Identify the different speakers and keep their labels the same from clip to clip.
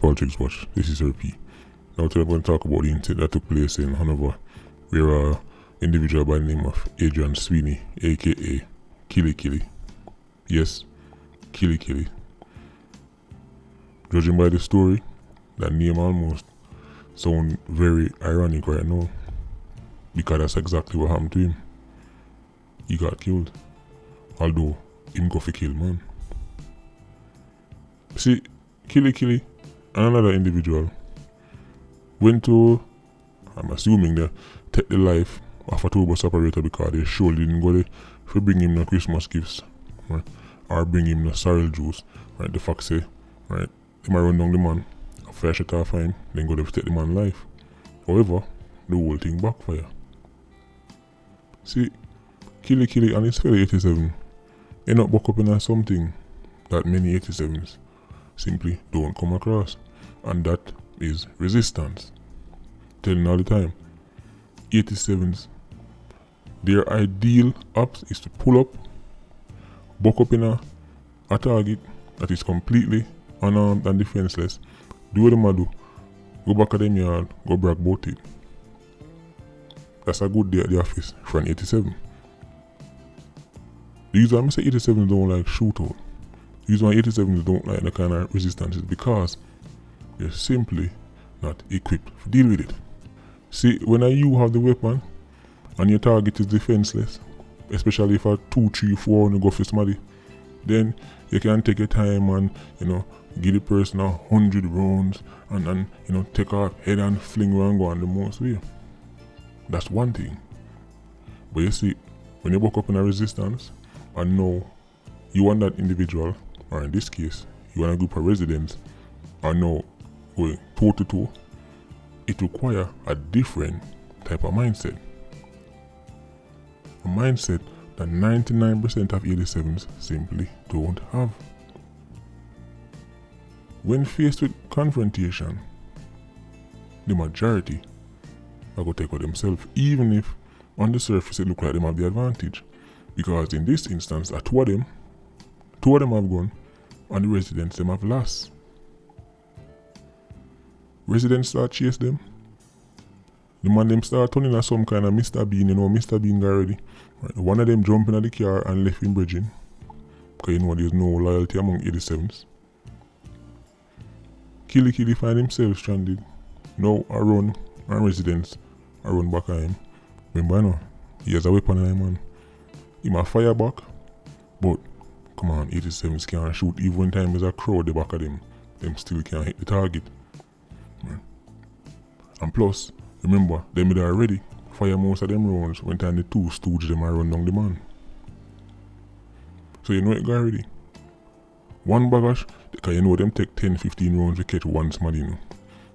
Speaker 1: Politics Watch. This is RP. Now today I'm going to talk about the incident that took place in Hanover, where an individual by the name of Adrian Sweeney, aka Killy Killy. Yes, Killy Killy. Judging by the story, that name almost sound very ironic right now, because that's exactly what happened to him. He got killed, although him go for kill man. See, Killy Killy and another individual went to, I'm assuming they take the life of a tour bus operator because they surely didn't go there to bring him no Christmas gifts, right? Or bring him no sorrel juice, right? The fact say, right, they might run down the man, a fair shot off him, then go there to take the man's life. However, the whole thing backfire. See, Killy Killy and his fellow 87 end up buck up in something that many 87s simply don't come across, and that is resistance. Telling all the time, 87s, their ideal ops is to pull up, buck up in a target that is completely unarmed and defenseless, do what they do, go back at them yard, go brag about it. That's a good day at the office for an 87. The reason I say 87s don't like shootout, the reason why 87s don't like the kind of resistance is because they're simply not equipped to deal with it. See, when you have the weapon and your target is defenseless, especially if a 2, 3, 4 you go for somebody, then you can take your time and, give the person 100 rounds and take off head and fling around go on the most way. That's one thing. But you see, when you buck up in a resistance and know you want that individual, or in this case, you want a group of residents, and know going toe to toe, it requires a different type of mindset. A mindset that 99% of 87s simply don't have. When faced with confrontation, the majority are going to take for themselves, even if on the surface it looks like them have the advantage. Because in this instance, two of them have gone, and the residents them have lost. Residents start chase them. The man them start turning as some kind of Mr. Bean, Mr. Bean guy already. Right. One of them jumping at the car and left him bridging. Because there's no loyalty among 87s. Killy Killy find himself stranded. Now I run, and residents I run back at him. Remember now, he has a weapon in him, man. He might fire back, but come on, 87s can't shoot even when time is a crowd the back of them. Them still can't hit the target. Right. And plus, remember, them that are ready, fire most of them rounds when time the two stooges them are run down the man. So you know it got ready. One bagash, because them take 10-15 rounds to catch one somebody.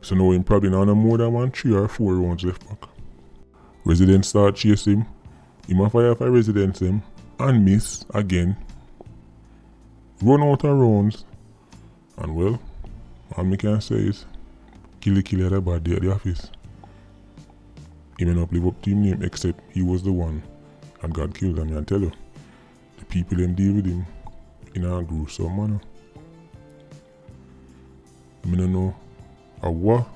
Speaker 1: So now him probably now no more than 1, 3 or 4 rounds left back. Residents start chase him. He might fire 5 residents him and miss again. Run out of rounds. And well, all me can say is Killy Killy had a bad day at the office. He may not live up to his name, except he was the one that got killed. And I tell you, the people them deal with him in a gruesome manner. I don't know what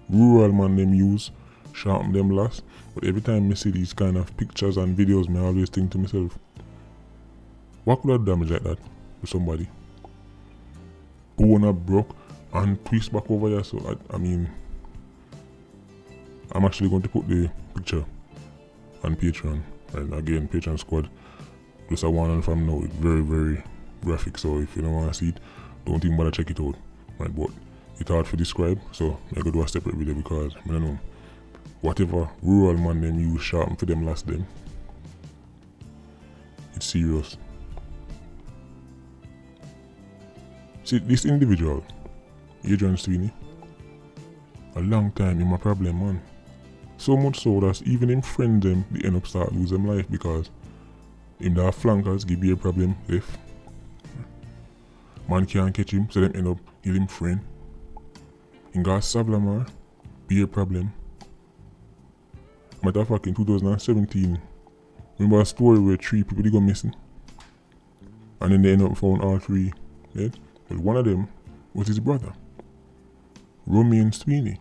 Speaker 1: rural man them use sharpen them last, but every time I see these kind of pictures and videos, I always think to myself, what could have damage like that to somebody? Bone up broke and twist back over here. So I'm actually going to put the picture on Patreon, and again Patreon squad, just a one and from now. It's very, very graphic, so if you don't want to see it, don't even bother check it out. Right, but it's hard to describe, so I go do a separate video because I don't know whatever rural man them use sharpen for them last them. It's serious. See, this individual, Adrian Sweeney, a long time in my problem, man. So much so that even him friends them, they end up start losing life because him that flankers give you a problem left. Man can't catch him, so them end up kill him friend. In got Savlamar, be a problem. Matter of fact, in 2017, remember a story where 3 people they go missing? And then they end up found all 3 dead? Well, one of them was his brother. Romain Sweeney,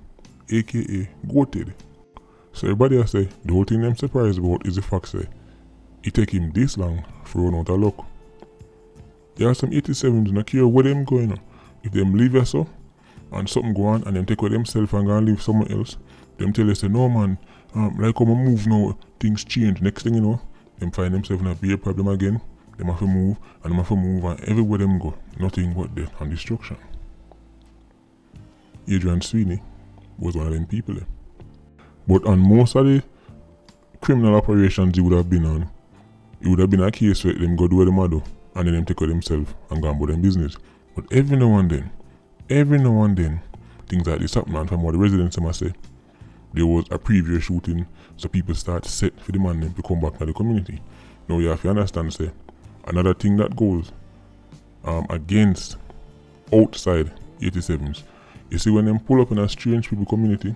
Speaker 1: aka Goated. So everybody I say the whole thing them surprised about is the fact say it take him this long for run out of luck. There are some 87s not care where them going on. If them leave us so and something go on and them take with themselves and go and live somewhere else, them tell us say no man, like how I move now, things change. Next thing you know, them find themselves in a big problem again. Them have to move and them have to move and everywhere them go, nothing but death and destruction. Adrian Sweeney was one of them people there. But on most of the criminal operations he would have been on, it would have been a case where them go do what them do and then them take with themselves and go about them business. But every now and then, things like this happen, and from what the residents must say, there was a previous shooting, so people start set for the man them to come back to the community. Now you have to understand, say, another thing that goes against outside 87s, you see when them pull up in a strange people community,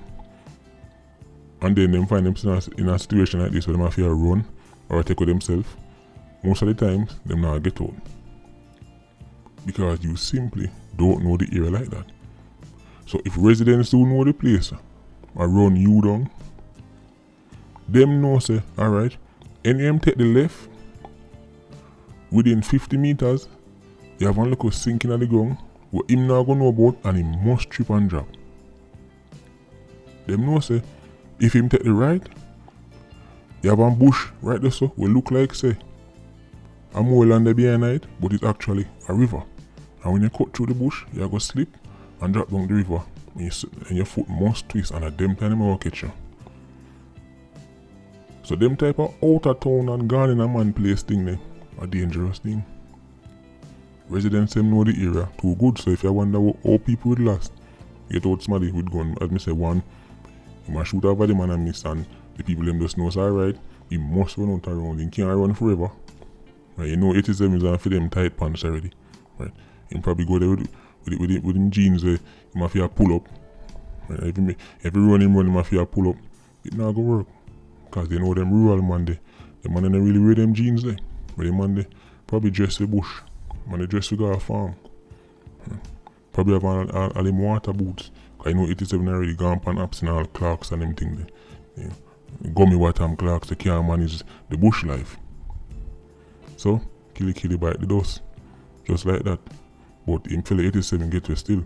Speaker 1: and then them find themselves in a situation like this where they have to run or take with themselves, most of the times, them not get out. Because you simply don't know the area like that. So if residents do know the place or run you down, them know say, alright, any them take the left, within 50 meters, you have one little sinking at the ground, where him not gonna know about and he must trip and drop. Them know say, if him take the right, you have one bush right there so, will look like say, a more land there behind it, but it's actually a river. And when you cut through the bush, you go slip and drop down the river, and your foot must twist, and at them time will catch you. So them type of out of town and gone in a man place thing there, a dangerous thing. Residents them know the area too good, so if you wonder how people would last, get out somebody with gun, as me say one, you must shoot over the man and miss, and the people them just know say alright, he must run out around, he can't run forever. Right, you know 87 is for them tight pants already. Right. He probably go there with him jeans where he must pull up. Right. Every run he must pull up. It not go work. Cause they know them rural man they. The man don't really wear them jeans there. But the man they probably dress for bush. Man they dress for go a farm. Right. Probably have all them water boots. Cause I know 87 already gone pan apps and all Clarks and them thing there. Yeah. Gummy water and Clarks, they can't manage the bush life. So, killy bite the dust. Just like that. But him fella 87 get you still.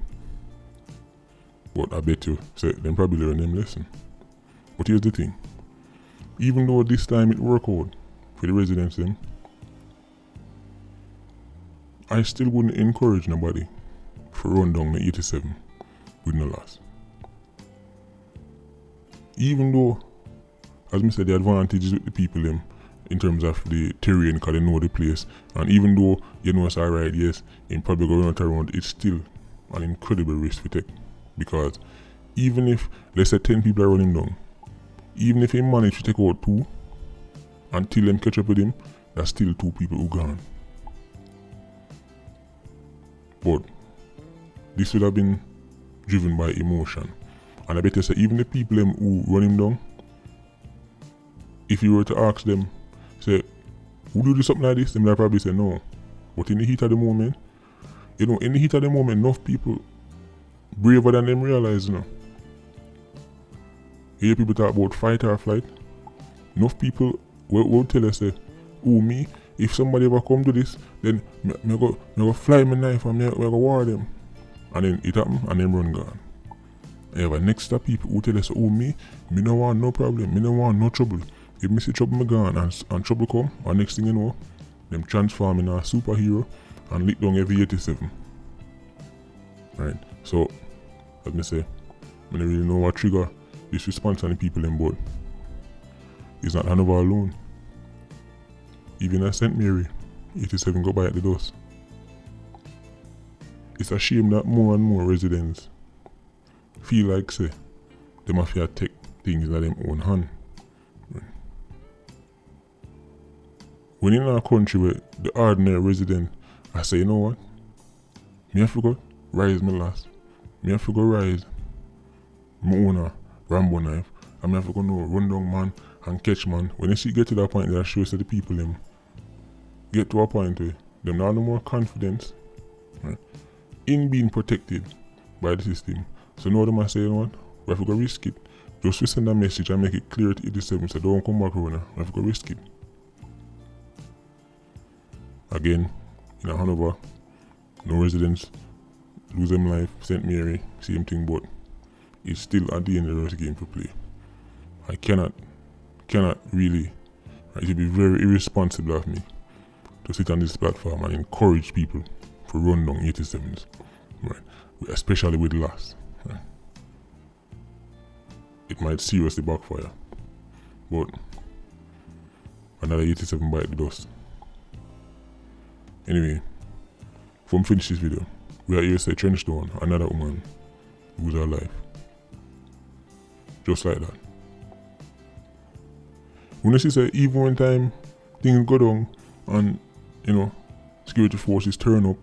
Speaker 1: But I bet you, say, them probably learn them lesson. But here's the thing. Even though this time it work out for the residents them, I still wouldn't encourage nobody to run down the 87 with no loss. Even though, as I said, the advantages with the people them, in terms of the terrain, because they know the place, and even though you know it's alright, yes, in probably going out around, it's still an incredible risk to take. Because even if, let's say 10 people are running down, even if he manage to take out 2 until them catch up with him, there's still 2 people who gone. But this would have been driven by emotion. And I bet you say even the people them who run him down, if you were to ask them, say, would you do something like this? They might probably say no. But in the heat of the moment, enough people braver than them realize, you know. You hear people talk about fight or flight. Enough people will tell us, say, oh me, if somebody ever come to this, then me go fly my knife and me go war them. And then it happen and them run gone. And you have a next step people who tell us, oh me no want no problem, me no want no trouble. If me see trouble, me gone, and trouble come, and next thing you know, them transform in a superhero and lick down every 87. Right? So, as me say, I don't really know what trigger this response on the people in board. It's not Hanover alone. Even at St. Mary, 87 go by at the dust. It's a shame that more and more residents feel like, say, they must take things in their own hand. When in a country where the ordinary resident, I say, you know what? Me have to go rise my last. Me have to go rise my own a Rambo knife. And me have to go no run down man and catch man. When you see get to that point, that shows that the people them get to a point where them not no more confidence, right, in being protected by the system So now them are saying what? We have to go risk it. Just to send a message and make it clear to 87, so don't come back around. We have to go risk it. Again, in a Hanover, no residents lose them life, St. Mary, same thing, but it's still a dangerous game to play. I cannot really, it would be very irresponsible of me to sit on this platform and encourage people to run down 87s, right? Especially with loss. Right? It might seriously backfire, but another 87 bite the dust. Anyway, from finish this video, we are here to say Trenchtown, another woman lose her life. Just like that. When she say even when time things go down and security forces turn up,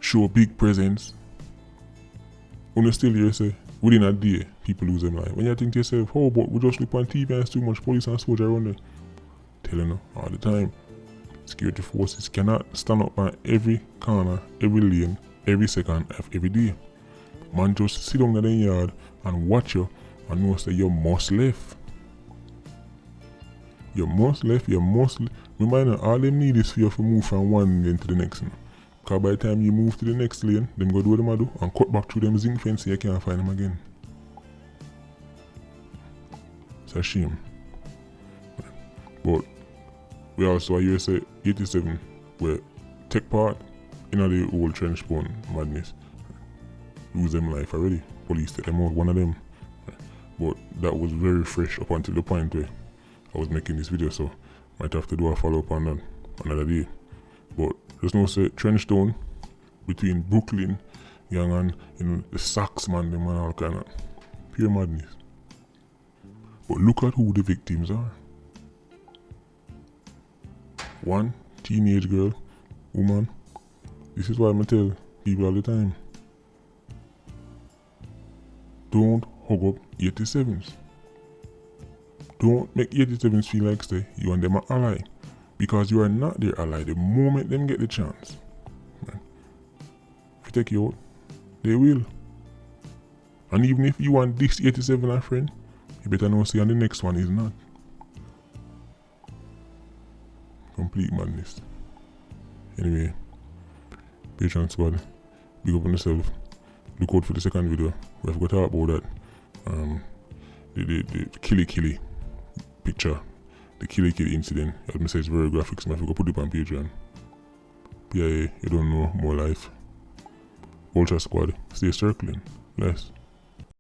Speaker 1: show big presence, when you still hear say within a day people lose their life. When you think to yourself, how about we just look on TV and see too much police and soldier around there? Telling you all the time. Security forces cannot stand up on every corner, every lane, every second of every day. Man just sit down in the yard and watch you and know that you must left. You must left, remember all them need is for you to move from one lane to the next. Because by the time you move to the next lane, them go do what them do and cut back through them zinc fence so you can't find them again. It's a shame. But we also are here to say 87 where take part in the whole Trenchtown madness. Lose them life already. Police take them out, one of them. But that was very fresh up until the point where I was making this video, so might have to do a follow up on that another day. But there's no say Trenchtown between Brooklyn, Young and the Saks man, them and all kind of pure madness. But look at who the victims are. One teenage girl, woman. This is why I tell people all the time. Don't hug up 87s. Don't make 87s feel like say you and them are ally. Because you are not their ally the moment them get the chance. Right? If you take you out, they will. And even if you want this 87 a friend, you better know say and the next one is not. Complete madness. Anyway, Patreon squad, big up on yourself. Look out for the second video. We have got to talk about that. The killy picture. The killy incident. As I say, it's very graphic, so I have to put it on Patreon. PIA, you don't know, more life. Vulture squad, stay circling. Less.